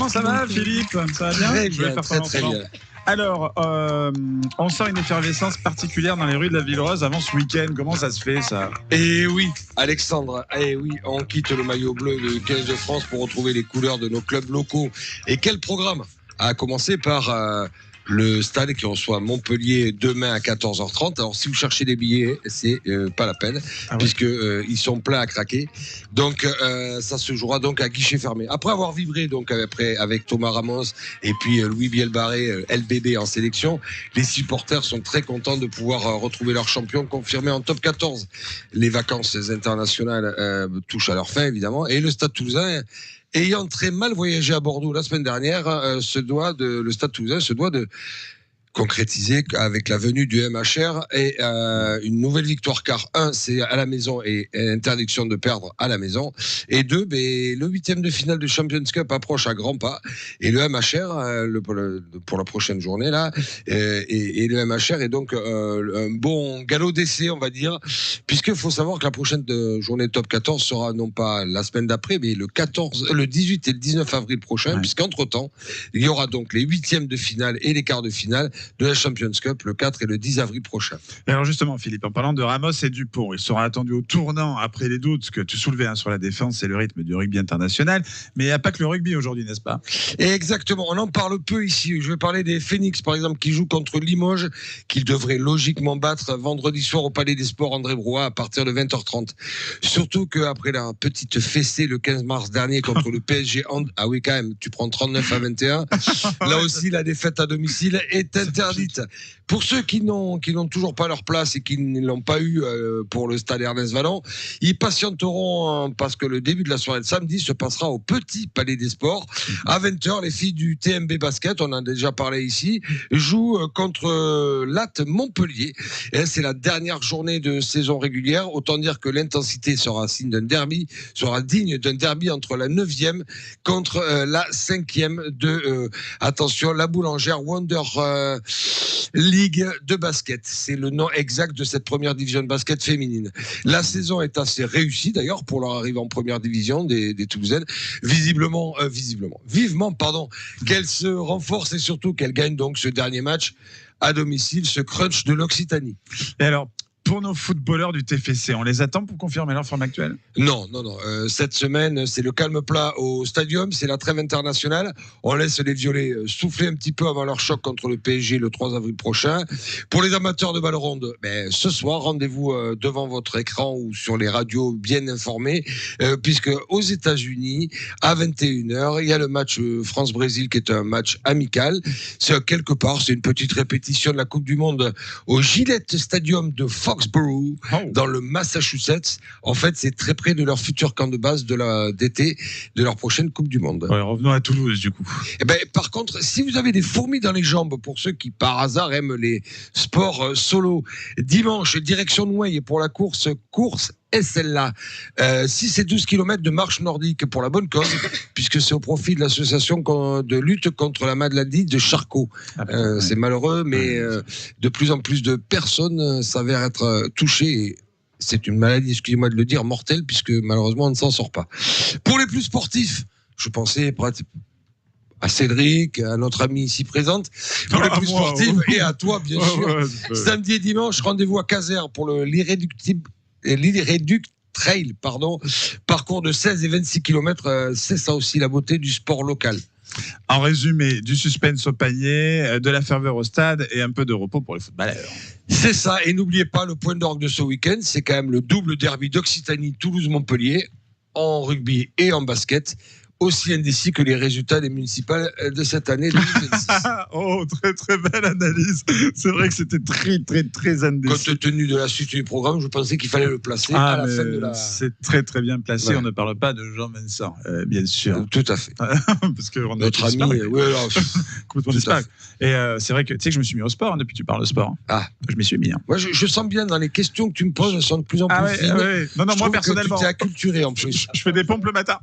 Comment ça va, Philippe? Ça va bien? Très bien, très bien. Alors, on sent une effervescence particulière dans les rues de la Ville Rose avant ce week-end. Comment ça se fait, ça? Et oui, Alexandre, on quitte le maillot bleu de 15 de France pour retrouver les couleurs de nos clubs locaux. Et quel programme? À commencer par le stade qui reçoit Montpellier demain à 14h30. Alors, si vous cherchez des billets, c'est pas la peine, puisque ils sont pleins à craquer. Donc, ça se jouera donc à guichet fermé. Après avoir vibré donc avec Thomas Ramos et puis Louis Bielbarré, LBB en sélection, les supporters sont très contents de pouvoir retrouver leur champion confirmé en top 14. Les vacances internationales touchent à leur fin, évidemment, et le Stade Toulousain, ayant très mal voyagé à Bordeaux la semaine dernière, le Stade Toulousain se doit de concrétiser avec la venue du MHR et une nouvelle victoire, car c'est à la maison et interdiction de perdre à la maison, et deux, le 8e de finale de Champions Cup approche à grands pas, et le MHR pour la prochaine journée là, et le MHR est donc un bon galop d'essai, on va dire, puisqu'il faut savoir que la prochaine journée top 14 sera non pas la semaine d'après, mais le 18 et le 19 avril prochain, puisqu'entre temps il y aura donc les 8e de finale et les quarts de finale de la Champions Cup le 4 et le 10 avril prochain. Et alors justement, Philippe, en parlant de Ramos et Dupont, il sera attendu au tournant après les doutes que tu soulevais sur la défense et le rythme du rugby international. Mais il n'y a pas que le rugby aujourd'hui, n'est-ce pas? Exactement, on en parle peu ici. Je vais parler des Phoenix, par exemple, qui jouent contre Limoges, qu'ils devraient logiquement battre vendredi soir au Palais des Sports André Brouat à partir de 20h30. Surtout qu'après la petite fessée le 15 mars dernier contre le PSG, ah oui quand même, tu prends 39-21, là aussi la défaite à domicile est interdite. Pour ceux qui n'ont toujours pas leur place et qui ne l'ont pas eu pour le stade Ernest Vallon, ils patienteront parce que le début de la soirée de samedi se passera au Petit Palais des Sports. À 20h, les filles du TMB Basket, on en a déjà parlé ici, jouent contre Latte Montpellier. Et c'est la dernière journée de saison régulière. Autant dire que l'intensité sera digne d'un derby entre la 9e contre la 5e de, attention, la Boulangère Wonder Ligue de basket. C'est le nom exact de cette première division de basket féminine. La saison est assez réussie d'ailleurs pour leur arrivée en première division des Toulousaines. Vivement, qu'elle se renforce et surtout qu'elle gagne donc ce dernier match à domicile, ce crunch de l'Occitanie. Et alors, pour nos footballeurs du TFC, on les attend pour confirmer leur forme actuelle? Non. Cette semaine, c'est le calme plat au stadium, c'est la trêve internationale. On laisse les violets souffler un petit peu avant leur choc contre le PSG le 3 avril prochain. Pour les amateurs de balle ronde, ce soir, rendez-vous devant votre écran ou sur les radios bien informés, puisque aux États-Unis, à 21h, il y a le match France-Brésil qui est un match amical. C'est quelque part, c'est une petite répétition de la Coupe du Monde au Gillette Stadium de Foxborough, dans le Massachusetts. En fait, c'est très près de leur futur camp de base d'été de leur prochaine Coupe du Monde. Ouais, revenons à Toulouse, du coup. Par contre, si vous avez des fourmis dans les jambes, pour ceux qui, par hasard, aiment les sports solo, dimanche, direction Nouaille pour la course est celle-là. 6 et 12 km de marche nordique pour la bonne cause, puisque c'est au profit de l'association de lutte contre la maladie de Charcot. C'est malheureux, mais de plus en plus de personnes s'avèrent être touchées. C'est une maladie, excusez-moi de le dire, mortelle, puisque malheureusement on ne s'en sort pas. Pour les plus sportifs, je pensais à Cédric, à notre ami ici présente, pour les plus sportifs, et à toi bien sûr. Samedi et dimanche, rendez-vous à Caser pour l'Irréduc Trail, parcours de 16 et 26 km, c'est ça aussi la beauté du sport local. En résumé, du suspense au panier, de la ferveur au stade et un peu de repos pour les footballeurs. C'est ça, et n'oubliez pas le point d'orgue de ce week-end, c'est quand même le double derby d'Occitanie Toulouse-Montpellier en rugby et en basket, aussi indécis que les résultats des municipales de cette année 2026. Oh, très très belle analyse. C'est vrai que c'était très très très indécis. Compte tenu de la suite du programme, je pensais qu'il fallait le placer à la fin de la... C'est très très bien placé. Ouais. On ne parle pas de Jean-Vincent, bien sûr. Tout à fait. Parce que notre ami, complètement disparu. Et c'est vrai que tu sais que je me suis mis au sport depuis que tu parles de sport. Je m'y suis mis. Moi, je sens bien dans les questions que tu me poses, elles sont de plus en plus fines. Non, moi personnellement, tu t'es acculturé en plus. Je fais des pompes le matin.